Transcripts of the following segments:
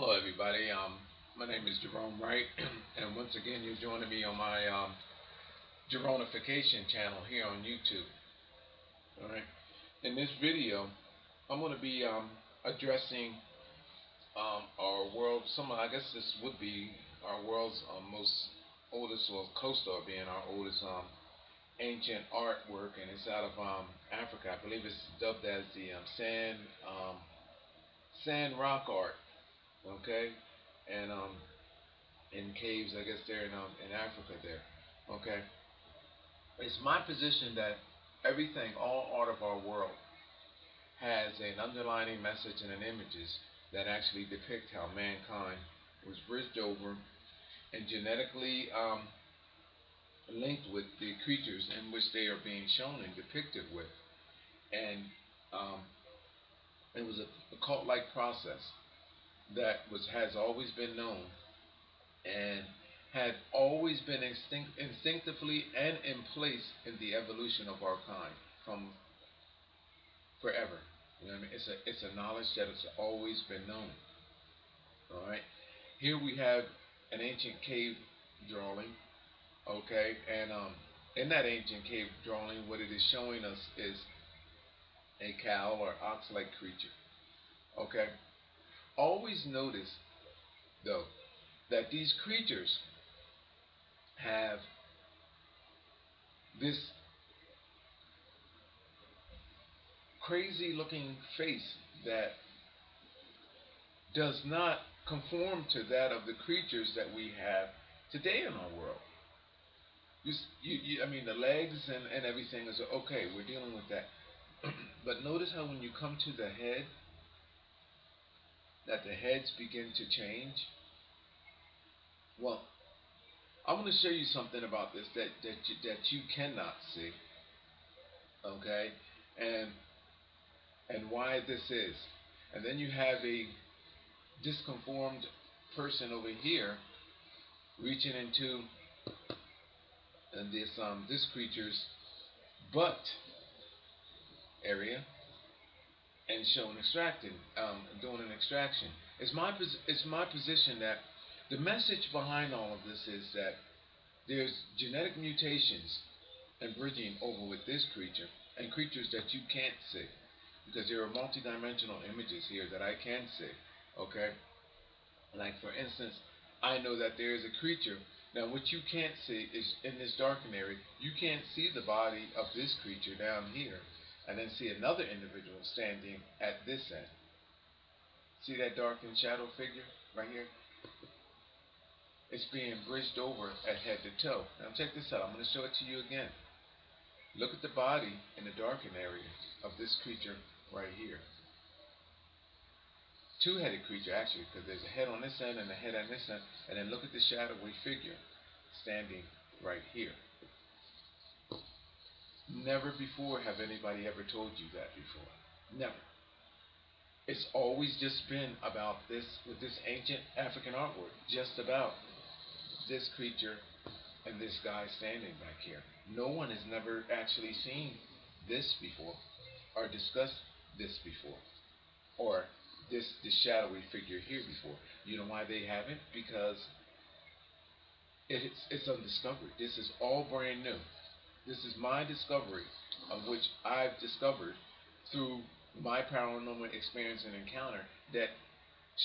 Hello, everybody. My name is Gerone Wright, and once again, you're joining me on my Geronification channel here on YouTube. All right. In this video, I'm going to be addressing our world. I guess this would be our world's most oldest, or close to being our oldest ancient artwork, and it's out of Africa. I believe it's dubbed as the sand rock art. Okay, and in caves, I guess they're in Africa there. Okay, it's my position that everything, all art of our world, has an underlining message and an images that actually depict how mankind was bridged over and genetically linked with the creatures in which they are being shown and depicted with, and it was a cult-like process that has always been known and had always been instinctively and in place in the evolution of our kind from forever. You know what I mean? It's a knowledge that has always been known. All right. Here we have an ancient cave drawing. Okay, and in that ancient cave drawing, what it is showing us is a cow or ox-like creature. Okay. Always notice, though, that these creatures have this crazy looking face that does not conform to that of the creatures that we have today in our world. I mean, the legs and everything is okay, we're dealing with that. But notice how when you come to the head, that the heads begin to change. Well, I'm going to show you something about this that you cannot see, okay, and why this is. And then you have a disconformed person over here reaching into this creature's butt area and doing an extraction. It's my position that the message behind all of this is that there's genetic mutations and bridging over with this creature and creatures that you can't see, because there are multidimensional images here that I can see. Okay, like for instance, I know that there is a creature. Now, what you can't see is in this darkened area. You can't see the body of this creature down here, and then see another individual standing at this end. See that darkened shadow figure right here? It's being bridged over at head to toe. Now check this out. I'm going to show it to you again. Look at the body in the darkened area of this creature right here. Two-headed creature, actually, because there's a head on this end and a head on this end. And then look at the shadowy figure standing right here. Never before have anybody ever told you that before. Never. It's always just been about this, with this ancient African artwork, just about this creature and this guy standing back here. No one has never actually seen this before, or discussed this before, or this shadowy figure here before. You know why they haven't? Because it's undiscovered. This is all brand new. This is my discovery, of which I've discovered through my paranormal experience and encounter, that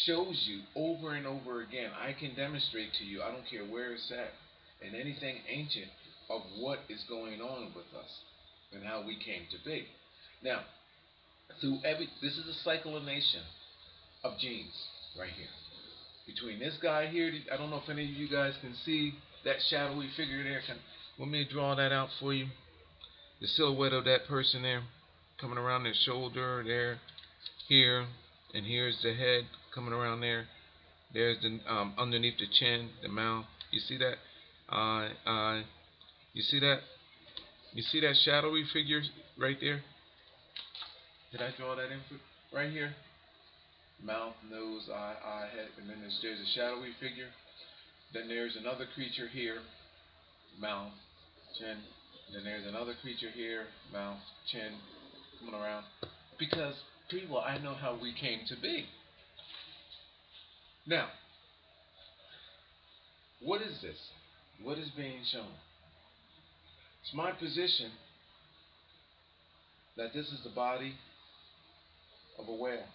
shows you over and over again. I can demonstrate to you, I don't care where it's at, and anything ancient, of what is going on with us and how we came to be. Now, this is a cyclination of genes right here. Between this guy here, I don't know if any of you guys can see that shadowy figure there. Want me to draw that out for you? The silhouette of that person there, coming around their shoulder there, here, and here's the head coming around there. There's the underneath the chin, the mouth. You see that? You see that? You see that shadowy figure right there? Did I draw that in right here? Mouth, nose, eye, head, and then there's a shadowy figure. Then there's another creature here, mouth, chin. Then there's another creature here, mouth, chin, coming around. Because people, I know how we came to be. Now, what is this? What is being shown? It's my position that this is the body of a whale.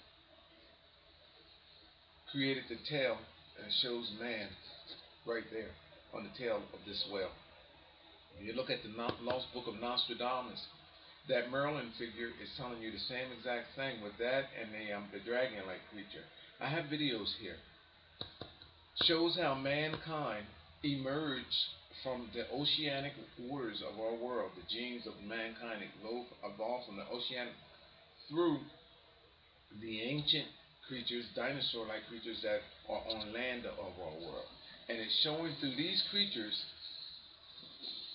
Created the tail, and it shows man right there on the tail of this whale. When you look at the Lost Book of Nostradamus, that Merlin figure is telling you the same exact thing with that and the dragon-like creature. I have videos here. Shows how mankind emerged from the oceanic waters of our world. The genes of mankind evolved from the oceanic through the ancient creatures, dinosaur-like creatures that are on land of our world. And it's showing through these creatures,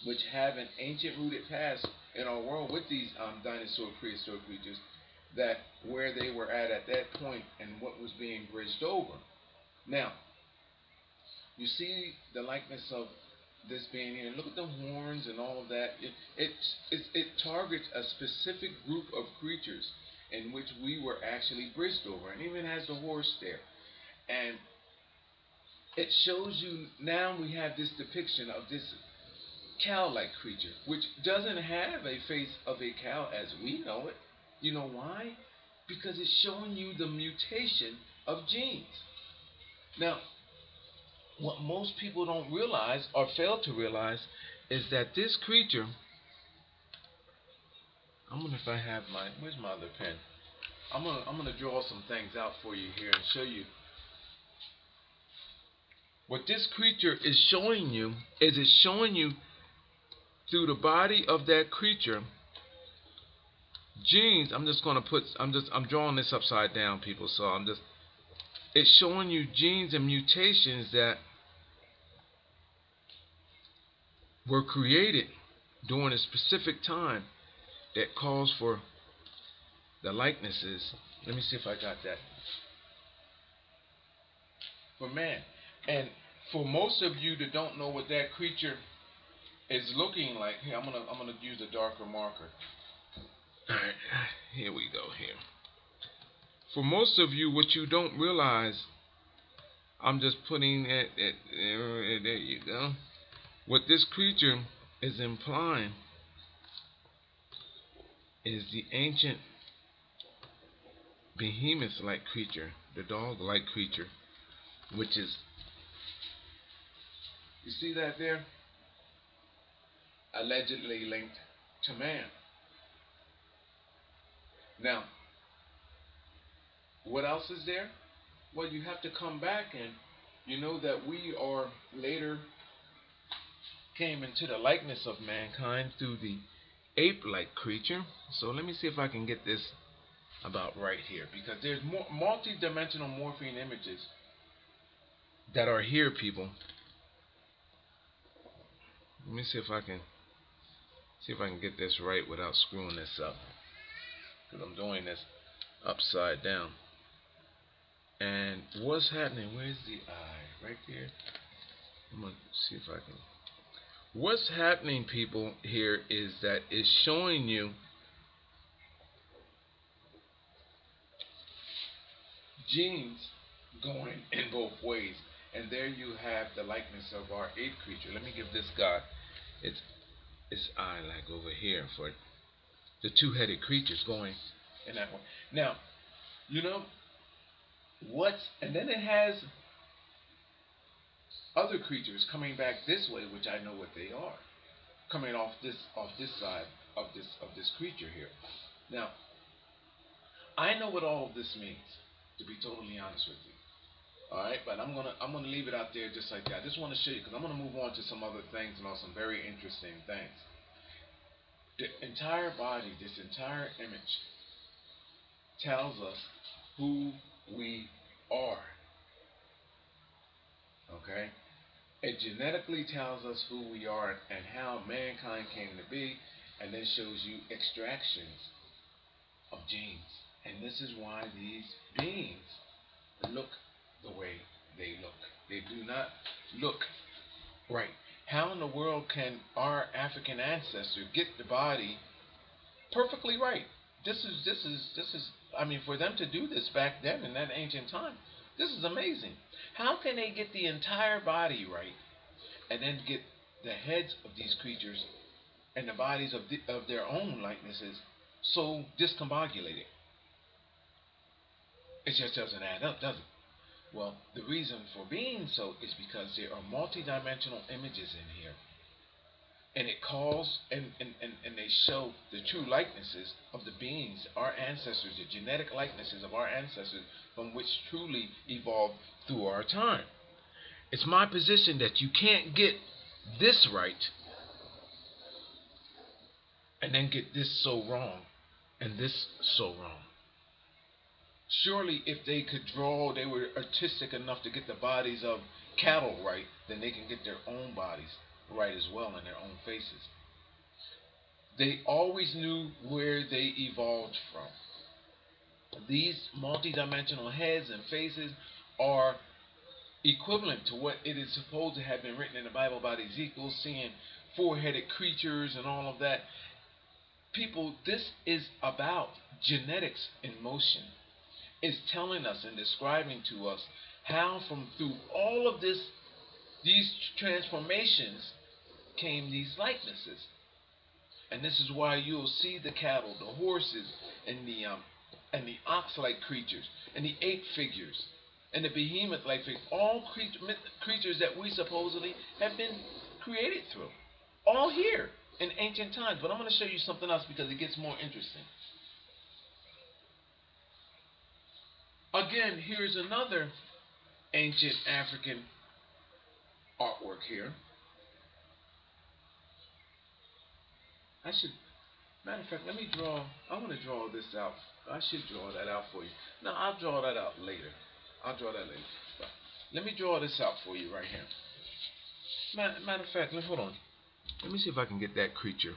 which have an ancient rooted past in our world with these dinosaur prehistoric creatures, that where they were at that point and what was being bridged over. Now, you see the likeness of this being here. Look at the horns and all of that. It targets a specific group of creatures in which we were actually bridged over, and even has the horse there. And it shows you now we have this depiction of this cow-like creature, which doesn't have a face of a cow as we know it. You know why? Because it's showing you the mutation of genes. Now, what most people don't realize or fail to realize is that this creature, I wonder if I have where's my other pen? I'm gonna draw some things out for you here and show you. What this creature is showing you is it's showing you through the body of that creature genes. I'm drawing this upside down, people, so it's showing you genes and mutations that were created during a specific time that calls for the likenesses. Let me see if I got that. For man. And for most of you that don't know what that creature is looking like, here I'm gonna use a darker marker. Alright, here we go here. For most of you, what you don't realize, I'm just putting it there you go. What this creature is implying is the ancient behemoth-like creature, the dog-like creature, which is, you see that there? Allegedly linked to man. Now, what else is there? Well, you have to come back, and you know that we are later came into the likeness of mankind through the ape-like creature. So let me see if I can get this about right here, because there's more multi-dimensional morphine images that are here, people. Let me see if I can get this right without screwing this up, because I'm doing this upside down. And what's happening? Where's the eye? Right there. I'm gonna see if I can. What's happening, people, here is that it's showing you genes going in both ways. And there you have the likeness of our ape creature. Let me give this guy its eye, like over here, for the two-headed creatures going in that way. Now, you know and then it has other creatures coming back this way, which I know what they are, coming off this side of this creature here. Now, I know what all of this means, to be totally honest with you. All right, but I'm gonna leave it out there just like that. I just want to show you, because I'm gonna move on to some other things and some very interesting things. The entire body, this entire image, tells us who we are. Okay? It genetically tells us who we are and how mankind came to be, and then shows you extractions of genes. And this is why these beings look the way they look. They do not look right. How in the world can our African ancestor get the body perfectly right? This is I mean, for them to do this back then in that ancient time This is amazing. How can they get the entire body right and then get the heads of these creatures and the bodies of their own likenesses so discombobulated? It just doesn't add up, does it? Well, the reason for being so is because there are multidimensional images in here. And it calls and they show the true likenesses of the beings, our ancestors, the genetic likenesses of our ancestors from which truly evolved through our time. It's my position that you can't get this right and then get this so wrong and this so wrong. Surely if they could draw, they were artistic enough to get the bodies of cattle right, then they can get their own bodies right as well in their own faces. They always knew where they evolved from. These multidimensional heads and faces are equivalent to what it is supposed to have been written in the Bible about Ezekiel seeing four-headed creatures and all of that. People, this is about genetics in motion. It's telling us and describing to us how from through all of these transformations came these likenesses. And this is why you'll see the cattle, the horses, and the ox-like creatures, and the ape figures, and the behemoth-like figures, all creatures that we supposedly have been created through, all here in ancient times. But I'm going to show you something else because it gets more interesting. Again, here's another ancient African artwork here. Matter of fact, let me draw. I want to draw this out. I should draw that out for you. No, I'll draw that out later. I'll draw that later. But let me draw this out for you right here. Matter of fact, hold on. Let me see if I can get that creature.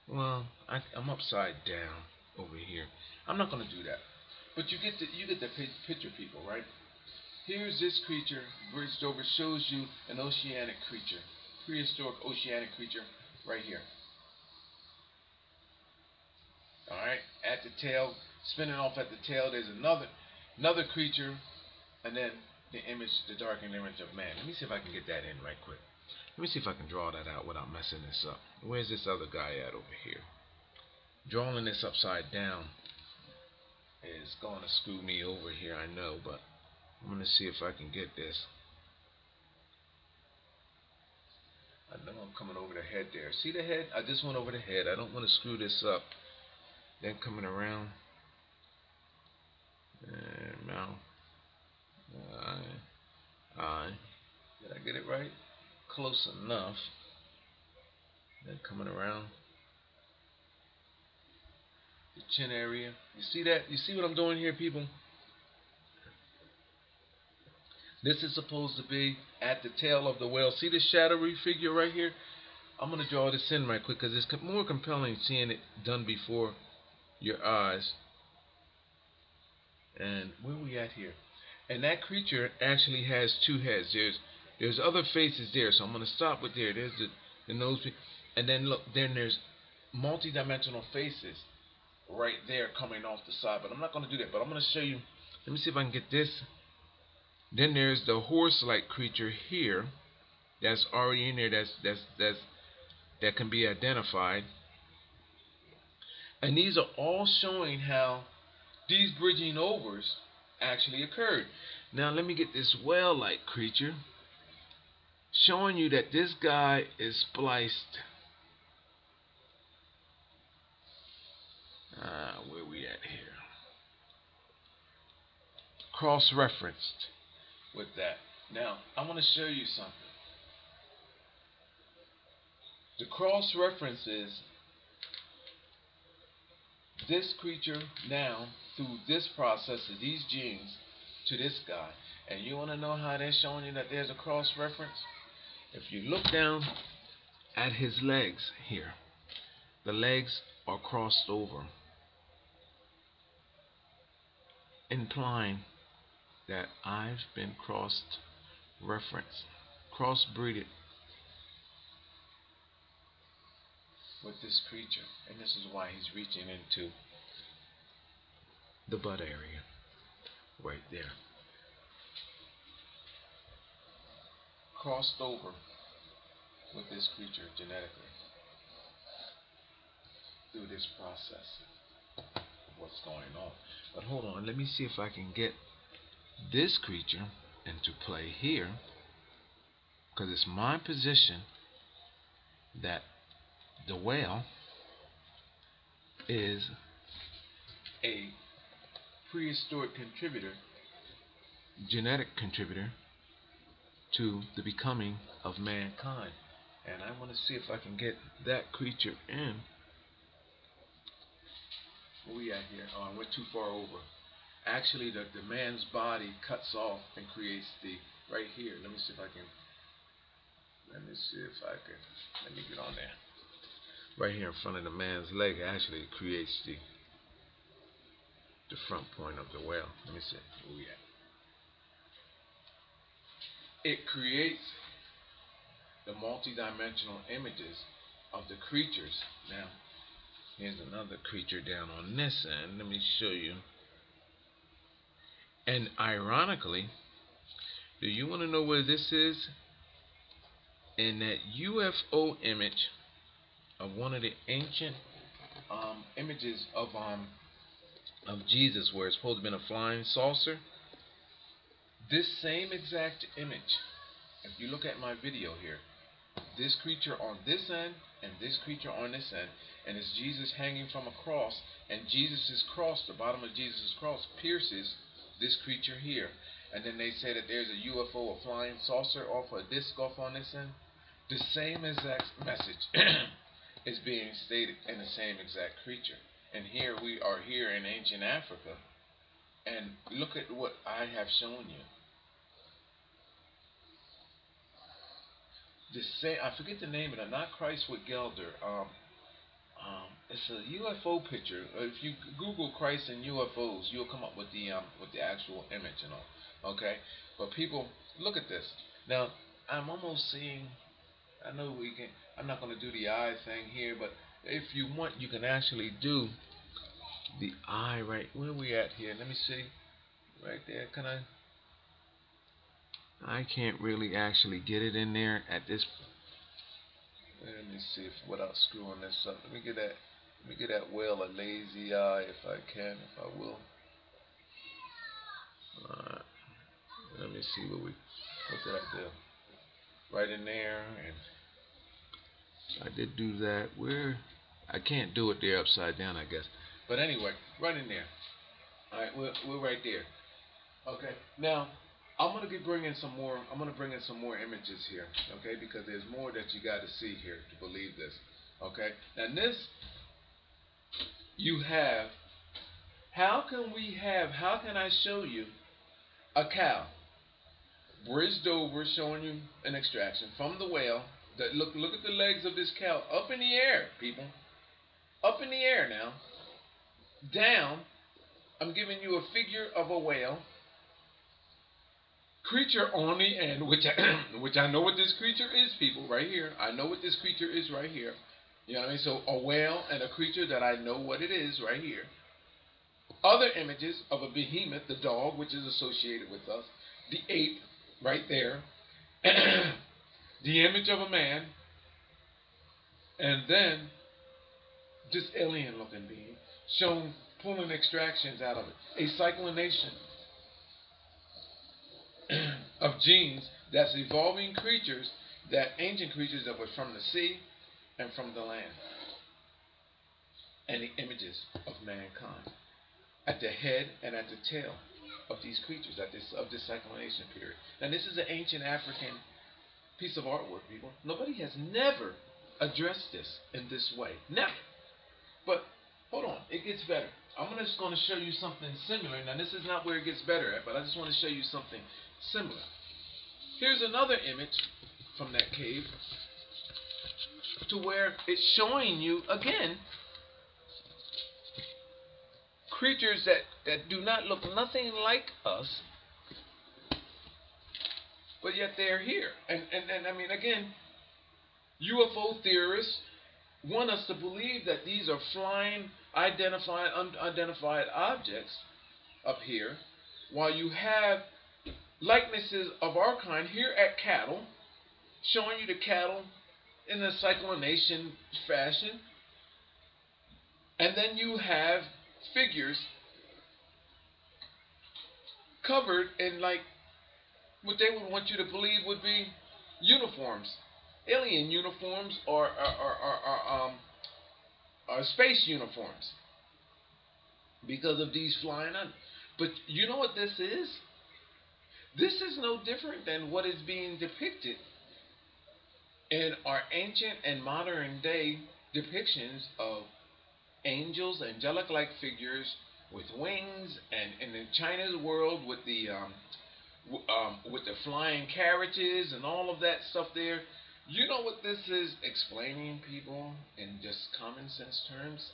Well, I'm upside down over here. I'm not going to do that. But you get the picture, people, right? Here's this creature bridged over, shows you an oceanic creature, prehistoric oceanic creature, right here. All right, at the tail, spinning off at the tail. There's another creature, and then the image, the darkened image of man. Let me see if I can get that in right quick. Let me see if I can draw that out without messing this up. Where's this other guy at over here? Drawing this upside down is going to screw me over here, I know, but I'm going to see if I can get this. I know I'm coming over the head there. See the head? I just went over the head. I don't want to screw this up. Then coming around. And mouth. Eye. Did I get it right? Close enough. Then coming around. The chin area. You see that? You see what I'm doing here, people? This is supposed to be at the tail of the whale. See the shadowy figure right here? I'm going to draw this in right quick because it's more compelling seeing it done before your eyes. And where are we at here? And that creature actually has two heads. There's other faces there, so I'm going to stop with there. There's the nose. And then look, then there's multi-dimensional faces right there coming off the side. But I'm not going to do that. But I'm going to show you. Let me see if I can get this. Then there's the horse-like creature here that's already in there that can be identified. And these are all showing how these bridging overs actually occurred. Now let me get this whale-like creature showing you that this guy is spliced. Where we at here? Cross-referenced with that. Now I want to show you something. The cross references this creature now through this process of these genes to this guy. And you want to know how they're showing you that there's a cross reference? If you look down at his legs here, the legs are crossed over, implying that I've been cross-referenced, cross-breeded with this creature. And this is why he's reaching into the butt area, right there. Crossed over with this creature genetically through this process of what's going on. But hold on, let me see if I can get this creature into play here, because it's my position that the whale is a prehistoric contributor, genetic contributor to the becoming of mankind. And I want to see if I can get that creature in. Where we at here? Oh, I went too far over. Actually, the man's body cuts off and creates the, right here. Let me see if I can, let me get on there. Right here in front of the man's leg, actually it creates the front point of the whale. Let me see, where we at? It creates the multi-dimensional images of the creatures. Now, here's another creature down on this end. Let me show you. And ironically, do you want to know where this is? In that UFO image of one of the ancient images of Jesus, where it's supposed to have been a flying saucer. This same exact image, if you look at my video here, this creature on this end and this creature on this end, and it's Jesus hanging from a cross, and Jesus' cross, the bottom of Jesus' cross, pierces this creature here. And then they say that there's a UFO, a flying saucer off a disc off on this end. The same exact message is being stated in the same exact creature. And here we are here in ancient Africa, and look at what I have shown you. The same, I forget the name of it, not Christ with Gelder. It's a UFO picture. If you Google Christ and UFOs, you'll come up with the actual image and all. Okay, but people, look at this. Now, I'm almost seeing. I know we can. I'm not going to do the eye thing here, but if you want, you can actually do the eye right. Where are we at here? Let me see. Right there. Can I? I can't really actually get it in there at this. Let me see if without screwing this up. Let me get that whale a lazy eye if I can, if I will. Alright. Let me see what did I do? Right in there, and I did do that. Where I can't do it there upside down, I guess. But anyway, right in there. Alright, we're right there. Okay. Now I'm gonna bring in some more images here, okay? Because there's more that you got to see here to believe this, okay? Now this, you have. How can I show you a cow bridged over, showing you an extraction from the whale? That look at the legs of this cow up in the air, people, up in the air now. Down, I'm giving you a figure of a whale. Creature on the end, which I know what this creature is, people, right here. I know what this creature is right here. You know what I mean? So a whale and a creature that I know what it is right here. Other images of a behemoth, the dog, which is associated with us. The ape, right there. The image of a man. And then this alien-looking being shown pulling extractions out of it. A cyclination of genes that's evolving creatures, that ancient creatures that were from the sea and from the land. And the images of mankind at the head and at the tail of these creatures of this cyclination period. Now this is an ancient African piece of artwork, people. Nobody has never addressed this in this way. Never. But hold on, it gets better. I'm just going to show you something similar. Now this is not where it gets better at, but I just want to show you something similar. Here's another image from that cave, to where it's showing you again creatures that do not look nothing like us, but yet they're here. And I mean, again, UFO theorists want us to believe that these are flying, unidentified objects, up here, while you have likenesses of our kind here at cattle, showing you the cattle in a cyclination fashion, and then you have figures covered in like what they would want you to believe would be uniforms, alien uniforms, or space uniforms, because of these flying under. But you know what this is? This is no different than what is being depicted in our ancient and modern day depictions of angels, angelic-like figures with wings, and in the Chinese world with the flying carriages and all of that stuff there. You know what this is explaining, people, in just common sense terms?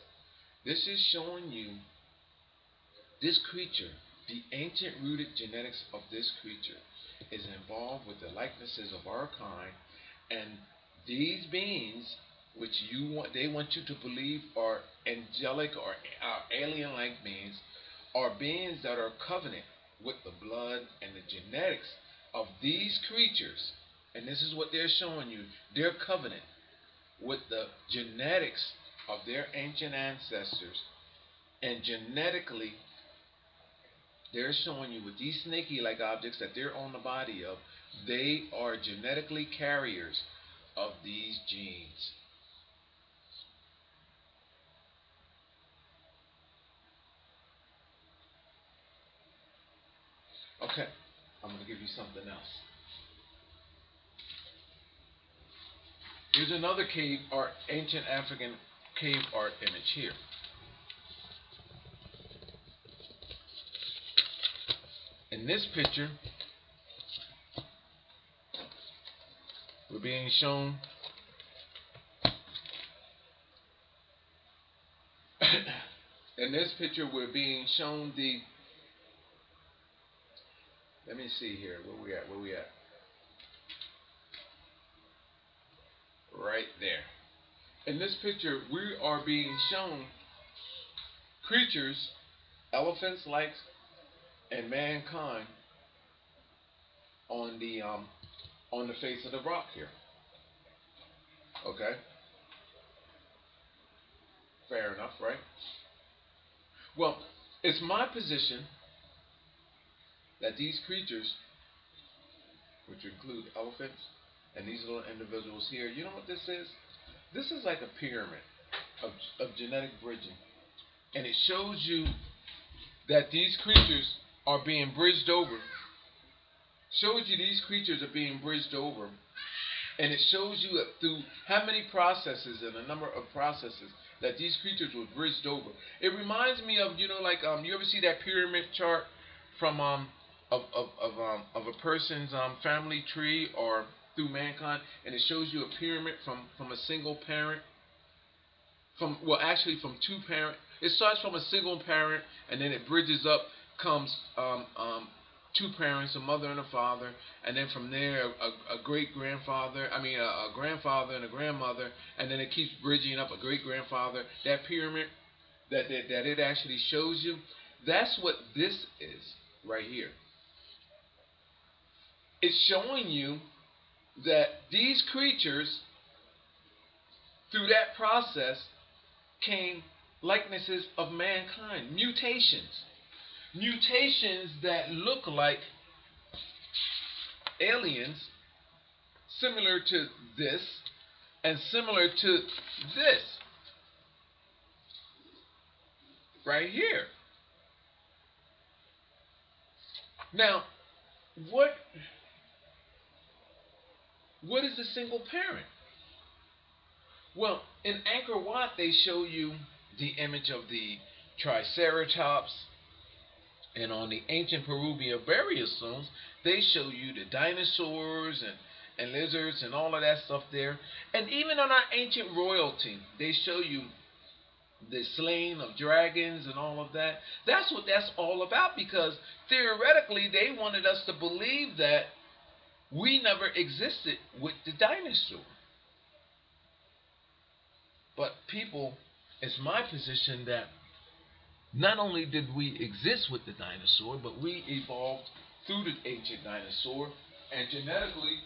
This is showing you this creature, the ancient rooted genetics of this creature, is involved with the likenesses of our kind, and these beings, which they want you to believe are angelic or alien-like beings, are beings that are covenant with the blood and the genetics of these creatures. And this is what they're showing you. They're covenant with the genetics of their ancient ancestors. And genetically, they're showing you with these snaky-like objects that they're on the body of, they are genetically carriers of these genes. Okay, I'm going to give you something else. Here's another cave art, ancient African cave art image here. In this picture, we're being shown the, let me see here, where we at? Right there. In this picture, we are being shown creatures, elephants like, and mankind on the face of the rock here. Okay? Fair enough, right? Well, it's my position that these creatures, which include elephants and these little individuals here, you know what this is? This is like a pyramid of genetic bridging. And it shows you that these creatures are being bridged over. Shows you these creatures are being bridged over. And it shows you through how many processes and a number of processes that these creatures were bridged over. It reminds me of, you ever see that pyramid chart from of a person's family tree or through mankind, and it shows you a pyramid from a single parent, from two parent. It starts from a single parent, and then it bridges up, comes two parents, a mother and a father, and then from there a great-grandfather, a grandfather and a grandmother, and then it keeps bridging up a great-grandfather. That pyramid that it actually shows you, that's what this is right here. It's showing you that these creatures, through that process, came likenesses of mankind, mutations that look like aliens, similar to this and similar to this right here. Now, what is a single parent? Well, in Angkor Wat, they show you the image of the Triceratops, and on the ancient Peruvian burial stones, they show you the dinosaurs and lizards and all of that stuff there. And even on our ancient royalty, they show you the slaying of dragons and all of that. That's what that's all about, because theoretically they wanted us to believe that we never existed with the dinosaur. But people, it's my position that Not only did we exist with the dinosaur, but we evolved through the ancient dinosaur, and genetically,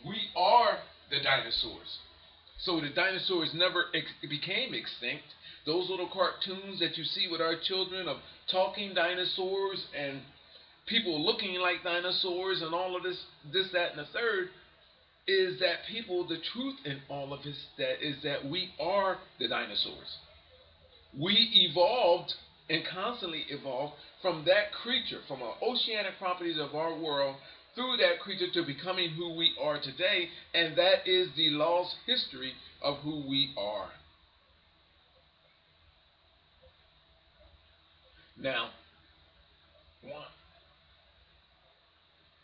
we are the dinosaurs. So the dinosaurs never became extinct. Those little cartoons that you see with our children of talking dinosaurs and people looking like dinosaurs and all of this, that, and the third, is that people, the truth in all of this, that is that we are the dinosaurs. We evolved and constantly evolved from that creature, from our oceanic properties of our world, through that creature to becoming who we are today, and that is the lost history of who we are. Now,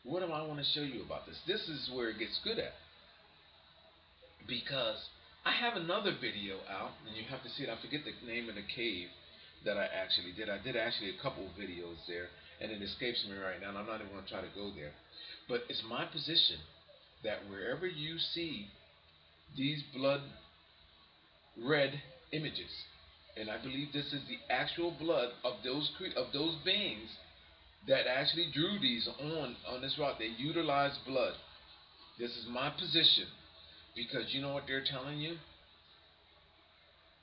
what do I want to show you about this? This is where it gets good at, because I have another video out, and you have to see it. I forget the name of the cave that I actually did. I did actually a couple of videos there, and it escapes me right now, and I'm not even going to try to go there. But it's my position that wherever you see these blood red images, and I believe this is the actual blood of those beings that actually drew these on this rock. They utilized blood. This is my position, because you know what they're telling you?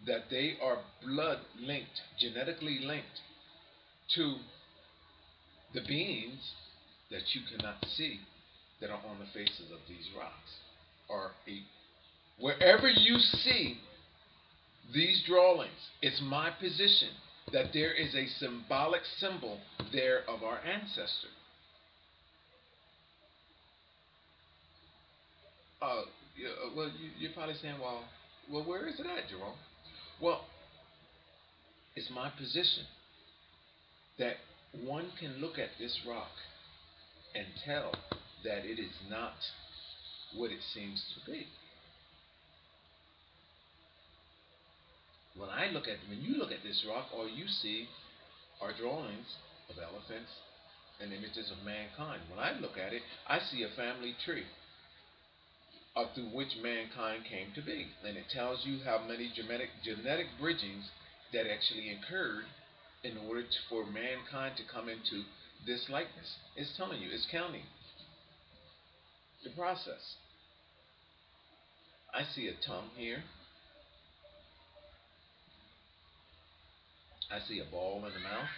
That they are blood linked, genetically linked to the beings that you cannot see that are on the faces of these rocks. Wherever you see these drawings, it's my position that there is a symbolic symbol there of our ancestor. Well, you're probably saying, well, where is it at, Jerome? Well, it's my position that one can look at this rock and tell that it is not what it seems to be. When you look at this rock, all you see are drawings of elephants and images of mankind. When I look at it, I see a family tree through which mankind came to be. And it tells you how many genetic bridgings that actually occurred in order for mankind to come into this likeness. It's telling you, it's counting the process. I see a tongue here. I see a ball in the mouth.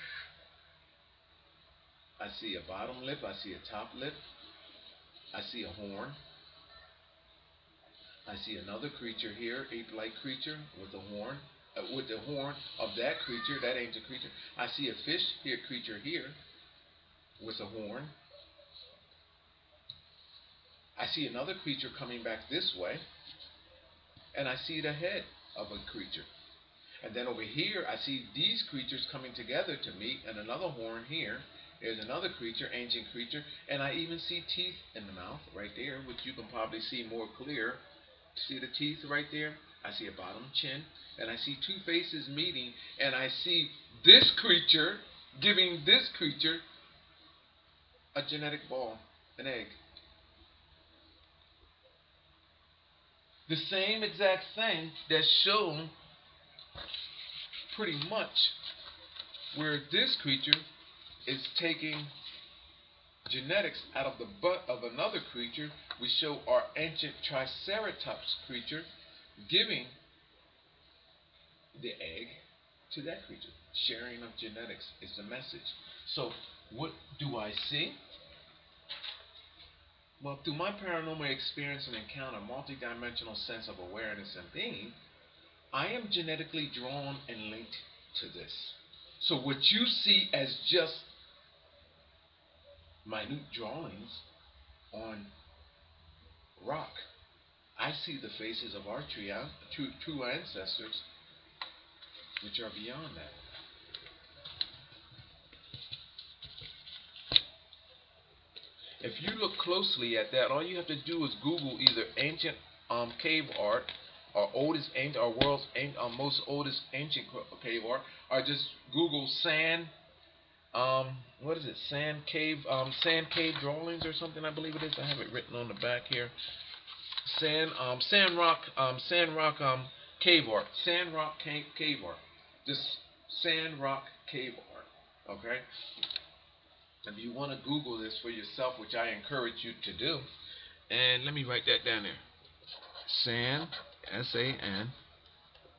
I see a bottom lip. I see a top lip. I see a horn. I see another creature here, ape-like creature with a horn, with the horn of that creature, that ancient creature. I see a fish here, creature here, with a horn. I see another creature coming back this way, and I see the head of a creature. And then over here, I see these creatures coming together to meet, and another horn here. There's another creature, ancient creature, and I even see teeth in the mouth right there, which you can probably see more clear. See the teeth right there? I see a bottom chin, and I see two faces meeting, and I see this creature giving this creature a genetic ball, an egg. The same exact thing that's shown pretty much where this creature is taking genetics out of the butt of another creature. We show our ancient Triceratops creature giving the egg to that creature. Sharing of genetics is the message. So what do I see? Well, through my paranormal experience and encounter, multidimensional sense of awareness and being, I am genetically drawn and linked to this. So what you see as just minute drawings on rock, I see the faces of our true ancestors, which are beyond that. If you look closely at that, all you have to do is Google either ancient cave art, or world's most oldest ancient cave art, or just Google sand. Sand cave drawings or something, I believe it is. I have it written on the back here. Sand rock cave art. Sand rock cave art. Just sand rock cave art. Okay? If you want to Google this for yourself, which I encourage you to do, and let me write that down there. Sand, S-A-N,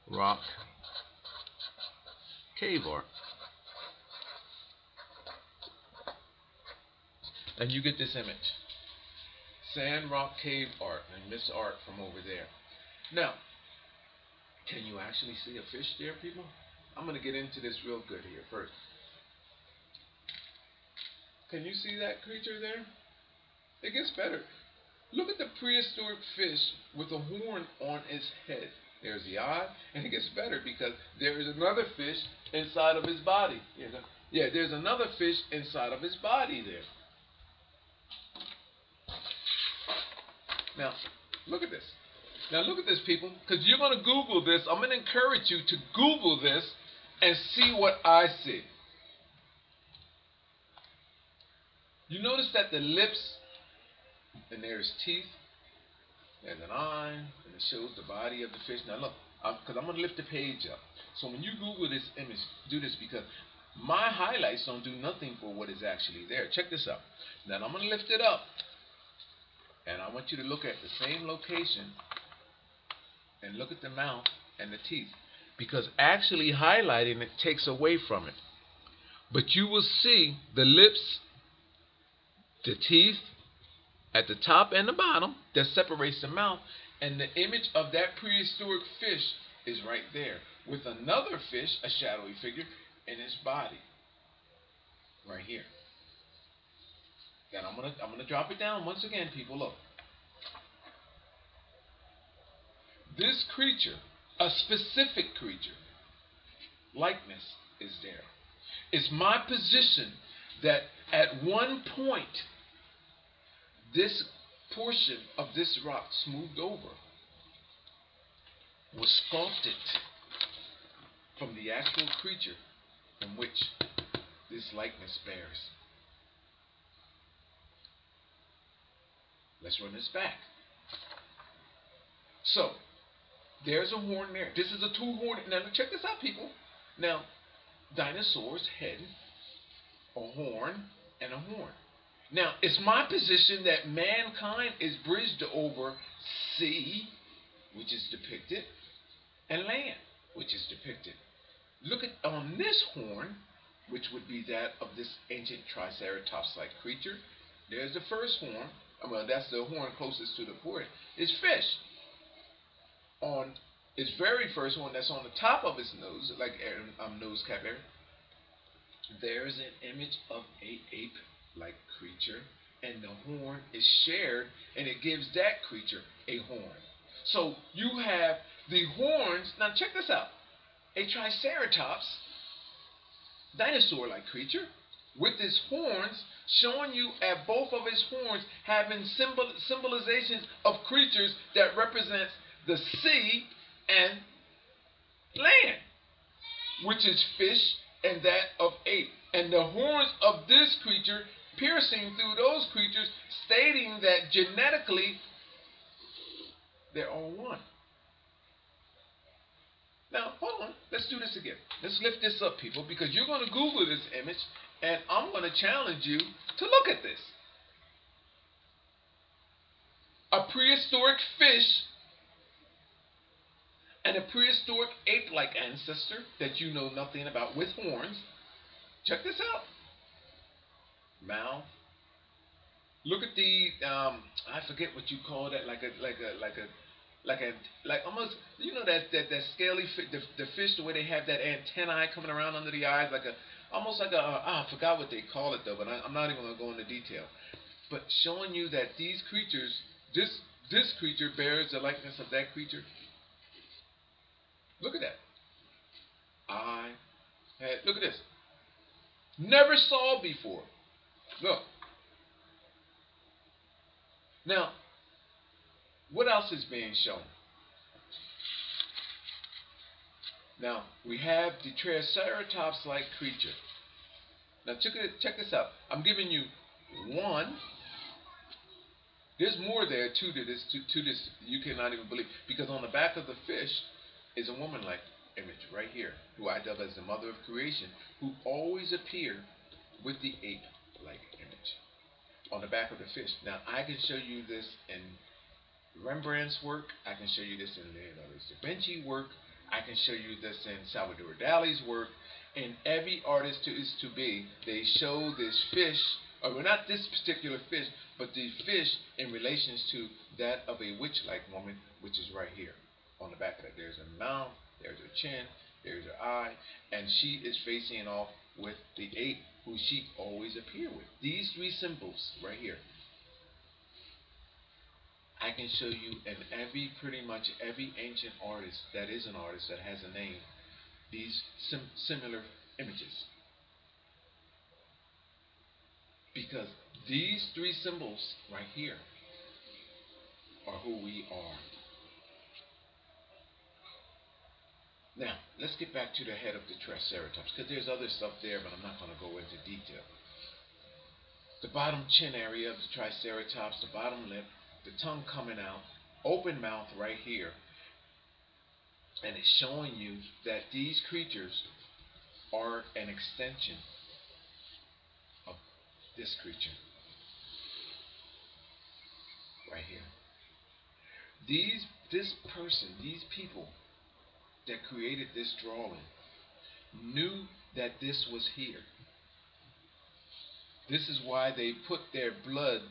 rock cave art. And you get this image. Sand rock cave art, and Miss Art from over there. Now, can you actually see a fish there, people? I'm going to get into this real good here first. Can you see that creature there? It gets better. Look at the prehistoric fish with a horn on its head. There's the eye, and it gets better because there is another fish inside of his body. Yeah, there's another fish inside of his body there. Now, look at this. Now, look at this, people, because you're going to Google this. I'm going to encourage you to Google this and see what I see. You notice that the lips, and there's teeth, there's an eye, and it shows the body of the fish. Now, look, because I'm going to lift the page up. So when you Google this image, do this because my highlights don't do nothing for what is actually there. Check this out. Now, I'm going to lift it up. And I want you to look at the same location and look at the mouth and the teeth, because actually highlighting it takes away from it. But you will see the lips, the teeth at the top and the bottom that separates the mouth, and the image of that prehistoric fish is right there with another fish, a shadowy figure, in its body right here. And I'm gonna drop it down once again, people. Look. This creature, a specific creature, likeness is there. It's my position that at one point, this portion of this rock smoothed over was sculpted from the actual creature from which this likeness bears. Let's run this back. So, there's a horn there. This is a two-horned. Now, check this out, people. Now, dinosaurs had a horn and a horn. Now, it's my position that mankind is bridged over sea, which is depicted, and land, which is depicted. Look at on this horn, which would be that of this ancient triceratops-like creature. There's the first horn. Well, that's the horn closest to the forehead. Is fish. On his very first one, that's on the top of his nose, like nose cap area, there's an image of a ape-like creature, and the horn is shared, and it gives that creature a horn. So you have the horns. Now check this out: a triceratops, dinosaur-like creature, with his horns, showing you at both of his horns having symbolizations of creatures that represents the sea and land, which is fish and that of ape. And the horns of this creature piercing through those creatures, stating that genetically they're all one. Now, hold on. Let's do this again. Let's lift this up, people, because you're going to Google this image, and I'm going to challenge you to look at this. A prehistoric fish and a prehistoric ape-like ancestor that you know nothing about with horns. Check this out. Mouth. Look at the I forget what you call that, like almost, you know, that scaly the fish, the way they have that antennae coming around under the eyes, like a almost like a I forgot what they call it though, but I'm not even gonna go into detail. But showing you that these creatures, this creature bears the likeness of that creature. Look at that. Look at this. Never saw before. Look. Now, what else is being shown? Now, we have the triceratops-like creature. Now, check this out. I'm giving you one. There's more there, too, to this you cannot even believe. Because on the back of the fish is a woman-like image right here, who I dub as the mother of creation, who always appear with the ape-like image on the back of the fish. Now, I can show you this in Rembrandt's work. I can show you this in Leonardo da Vinci work. I can show you this in Salvador Dali's work. And every artist is to be, they show this fish, or well, not this particular fish, but the fish in relations to that of a witch-like woman, which is right here on the back of it. There's a mouth, there's her chin, there's her eye, and she is facing off with the ape, who she always appear with. These three symbols right here, I can show you in pretty much every ancient artist that is an artist that has a name, these similar images. Because these three symbols right here are who we are. Now, let's get back to the head of the Triceratops, because there's other stuff there, but I'm not going to go into detail. The bottom chin area of the Triceratops, the bottom lip, the tongue coming out, open mouth right here, and it's showing you that these creatures are an extension of this creature right here. These people that created this drawing knew that this was here. This is why they put their blood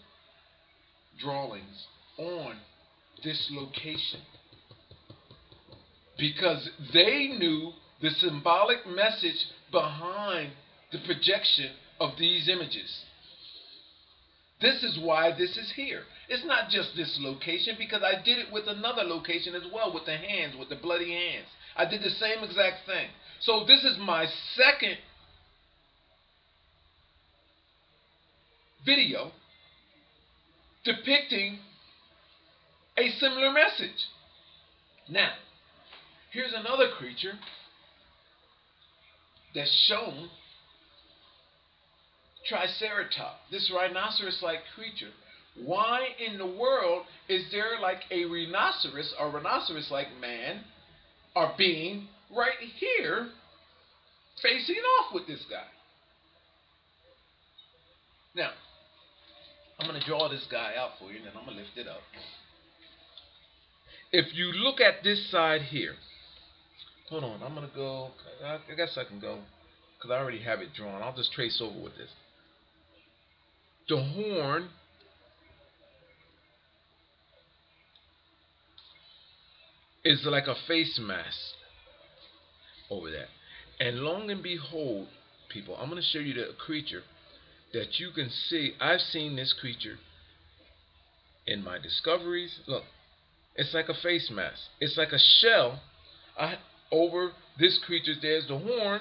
drawings on this location, because they knew the symbolic message behind the projection of these images. This is why this is here. It's not just this location, because I did it with another location as well, with the hands, with the bloody hands. I did the same exact thing. So this is my second video depicting a similar message. Now, here's another creature that's shown, Triceratops, this rhinoceros-like creature. Why in the world is there like a rhinoceros or rhinoceros-like man or being right here facing off with this guy? Now, I'm going to draw this guy out for you, and then I'm going to lift it up. If you look at this side here, hold on, I'm going to go, I guess I can go, because I already have it drawn. I'll just trace over with this. The horn is like a face mask over that. And long and behold, people, I'm going to show you the creature that you can see. I've seen this creature in my discoveries. Look, it's like a face mask. It's like a shell over this creature. There's the horn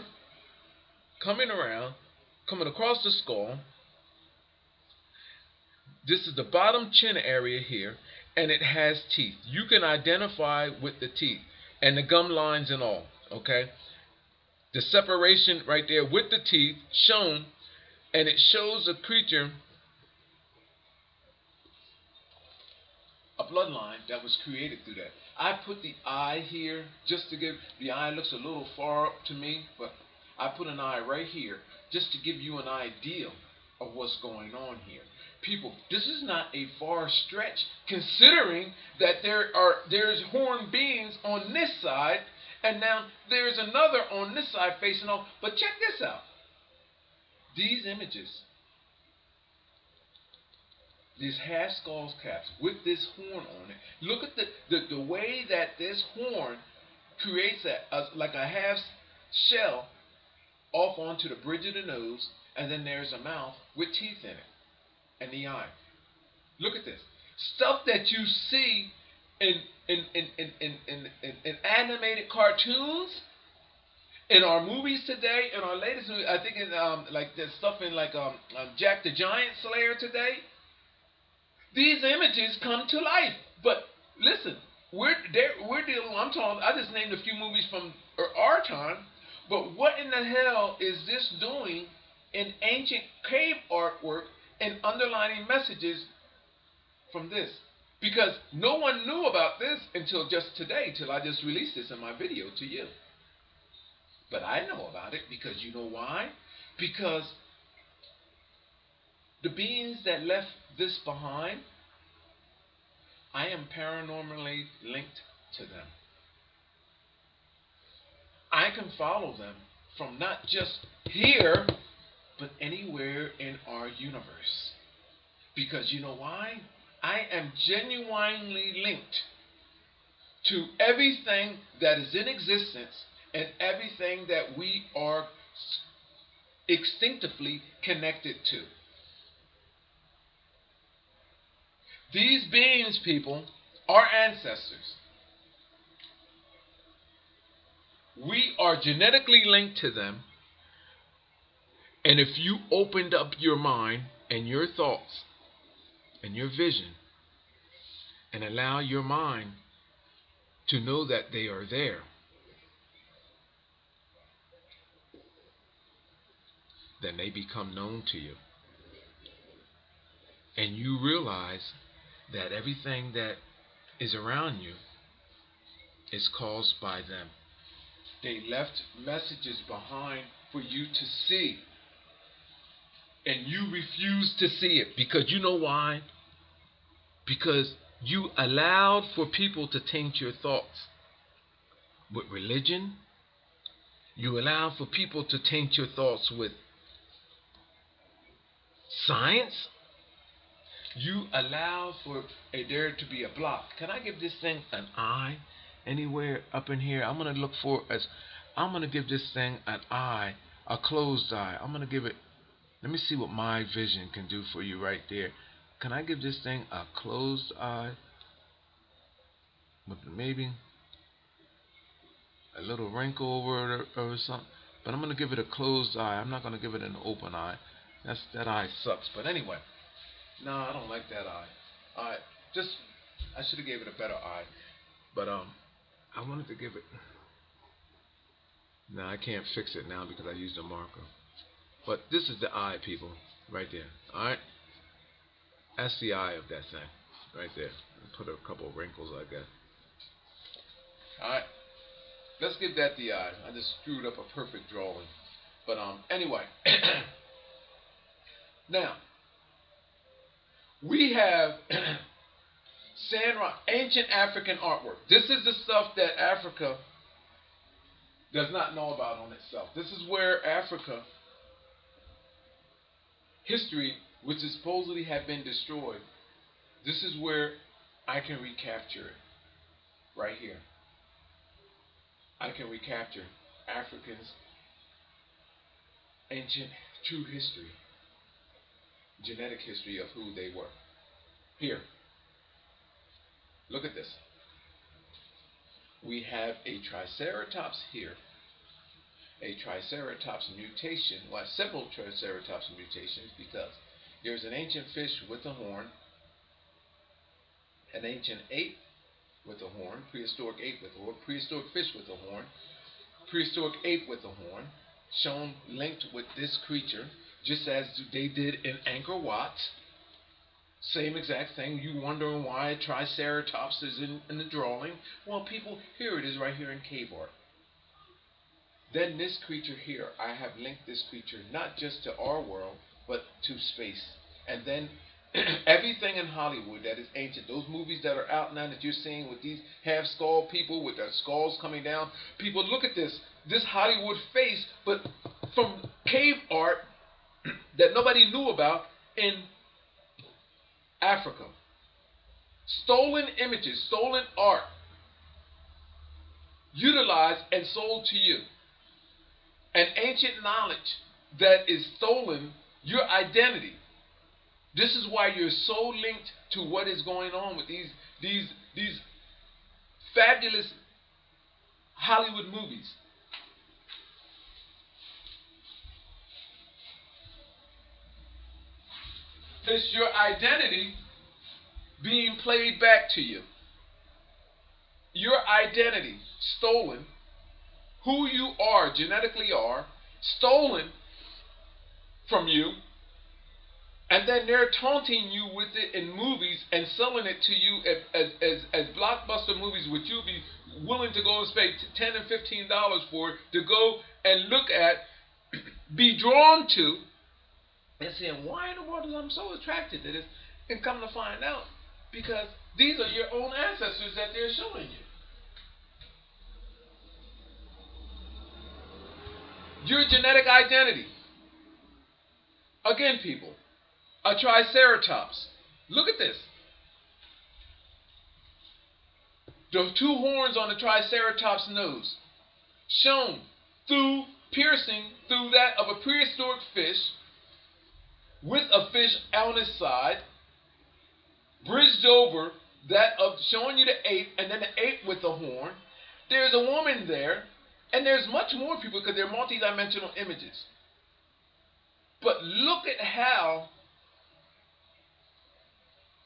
coming around, coming across the skull. This is the bottom chin area here, and it has teeth. You can identify with the teeth and the gum lines and all, okay? The separation right there with the teeth shown, and it shows a creature, a bloodline that was created through that. I put the eye here just to give, the eye looks a little far up to me, but I put an eye right here just to give you an idea of what's going on here. People, this is not a far stretch, considering that there's horned beings on this side, and now there's another on this side facing off. But check this out. These images, these half skull caps with this horn on it. Look at the way that this horn creates like a half shell off onto the bridge of the nose, and then there's a mouth with teeth in it. And the eye. Look at this. Stuff that you see in animated cartoons, in our movies today, in our latest movie, I think in like there's stuff in like Jack the Giant Slayer today. These images come to life. But listen, we're dealing. I just named a few movies from our time. But what in the hell is this doing in ancient cave artwork and underlining messages from this? Because no one knew about this until just today, till I just released this in my video to you. But I know about it because you know why? Because the beings that left this behind, I am paranormally linked to them. I can follow them from not just here, but anywhere in our universe. Because you know why? I am genuinely linked to everything that is in existence and everything that we are instinctively connected to. These beings, people, are ancestors. We are genetically linked to them. And if you opened up your mind and your thoughts and your vision and allow your mind to know that they are there, then they become known to you. And you realize that everything that is around you is caused by them. They left messages behind for you to see. And you refuse to see it because you know why? Because you allowed for people to taint your thoughts with religion. You allowed for people to taint your thoughts with science. You allow for there to be a block. Can I give this thing an eye anywhere up in here? I'm going to look for I'm going to give this thing an eye, a closed eye. I'm going to give it, let me see what my vision can do for you right there. Can I give this thing a closed eye with maybe a little wrinkle over it or something? But I'm going to give it a closed eye. I'm not going to give it an open eye. That eye sucks. But anyway. No, I don't like that eye. I should have gave it a better eye. But I wanted to give it. No, I can't fix it now because I used a marker. But this is the eye, people, right there. All right, that's the eye of that thing, right there. Put a couple of wrinkles, I guess. All right, let's give that the eye. I just screwed up a perfect drawing. But anyway, now. We have sand rock, ancient African artwork. This is the stuff that Africa does not know about on itself. This is where Africa history, which is supposedly have been destroyed, this is where I can recapture it. Right here. I can recapture Africans' ancient true history. Genetic history of who they were. Here. Look at this. We have a triceratops here. A triceratops mutation. Well, several triceratops mutations because there's an ancient fish with a horn, an ancient ape with a horn, prehistoric ape with a horn, prehistoric fish with a horn, prehistoric ape with a horn, shown linked with this creature. Just as they did in Angkor Wat. Same exact thing. You wondering why Triceratops is in the drawing? Well, people, here it is right here in cave art. Then this creature here, I have linked this creature not just to our world, but to space. And then everything in Hollywood that is ancient, those movies that are out now that you're seeing with these half-skull people with their skulls coming down. People, look at this Hollywood face, but from cave art that nobody knew about in Africa. Stolen images, stolen art, utilized and sold to you. And ancient knowledge that is stolen, your identity. This is why you're so linked to what is going on with these fabulous Hollywood movies. It's your identity being played back to you. Your identity stolen. Who you are, genetically are, stolen from you And then they're taunting you with it in movies and selling it to you as blockbuster movies, which you'll be willing to go and pay $10 and $15 for to go and look at, be drawn to, and saying, why in the world am I so attracted to this? And come to find out, because these are your own ancestors that they're showing you. Your genetic identity. Again, people, a triceratops. Look at this. The two horns on the triceratops nose, shown through piercing through that of a prehistoric fish, with a fish on its side, bridged over that of showing you the ape, and then the ape with the horn. There's a woman there, and there's much more, people, because they're multi-dimensional images. But look at how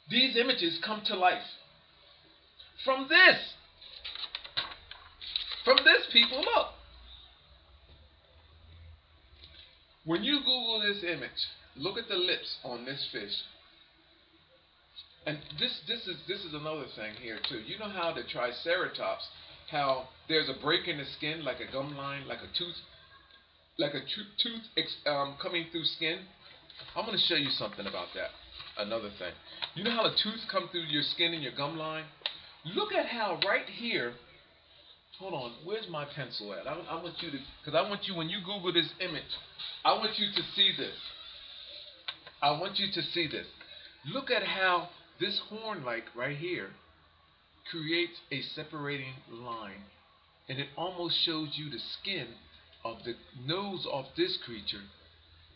these images come to life. From this, people, look. When you Google this image, look at the lips on this fish. And this is another thing here too. You know how the triceratops, how there's a break in the skin, like a gum line, like a tooth, coming through skin. I'm going to show you something about that. Another thing. You know how the tooth come through your skin and your gum line? Look at how right here. Hold on. Where's my pencil at? I want you to, because I want you, when you Google this image, I want you to see this. I want you to see this. Look at how this horn, like right here, creates a separating line. And it almost shows you the skin of the nose of this creature,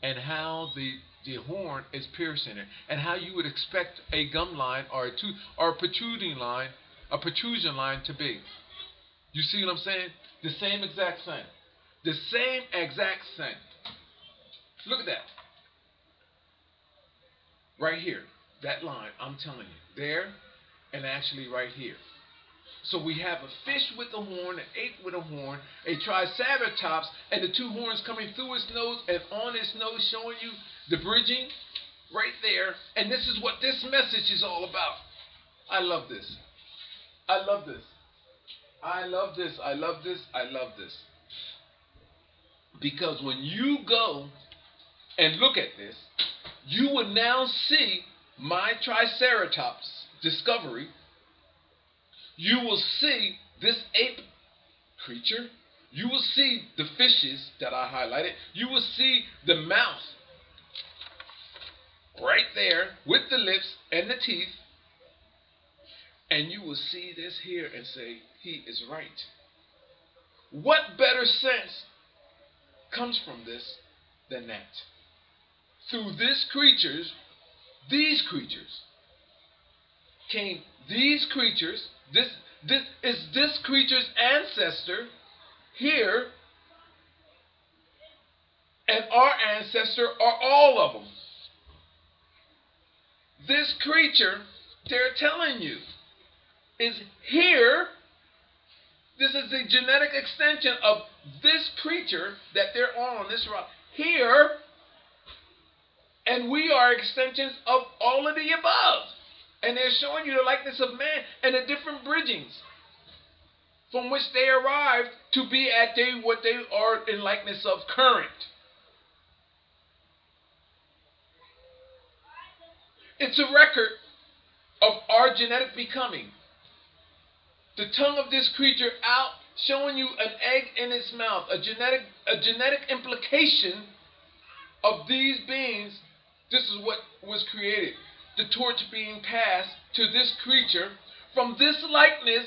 and how the horn is piercing it, and how you would expect a gum line or a tooth or a protrusion line to be. You see what I'm saying? The same exact thing. The same exact thing. Look at that. Right here. That line, I'm telling you. There, and actually right here. So we have a fish with a horn, an ape with a horn, a triceratops, and the two horns coming through its nose and on its nose, showing you the bridging right there. And this is what this message is all about. I love this. I love this. I love this. I love this. I love this. Because when you go and look at this, you will now see my triceratops discovery. You will see this ape creature. You will see the fishes that I highlighted. You will see the mouth right there with the lips and the teeth. And you will see this here and say, he is right. What better sense comes from this than that? Through these creatures, came these creatures. This is this creature's ancestor here, and our ancestor are all of them. This creature, they're telling you, is here. This is the genetic extension of this creature that they're on this rock here, and we are extensions of all of the above. And they're showing you the likeness of man and the different bridgings from which they arrived to be at what they are in likeness of current. It's a record of our genetic becoming. The tongue of this creature out, showing you an egg in its mouth, a genetic implication of these beings. This is what was created. The torch being passed to this creature from this likeness,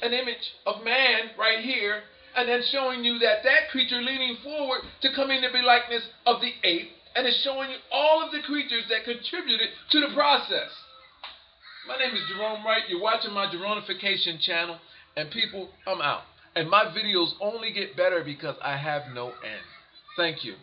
an image of man right here, and then showing you that creature leaning forward to come into the likeness of the ape, and it's showing you all of the creatures that contributed to the process. My name is Gerone Wright. You're watching my Geronification channel, and people, I'm out. And my videos only get better because I have no end. Thank you.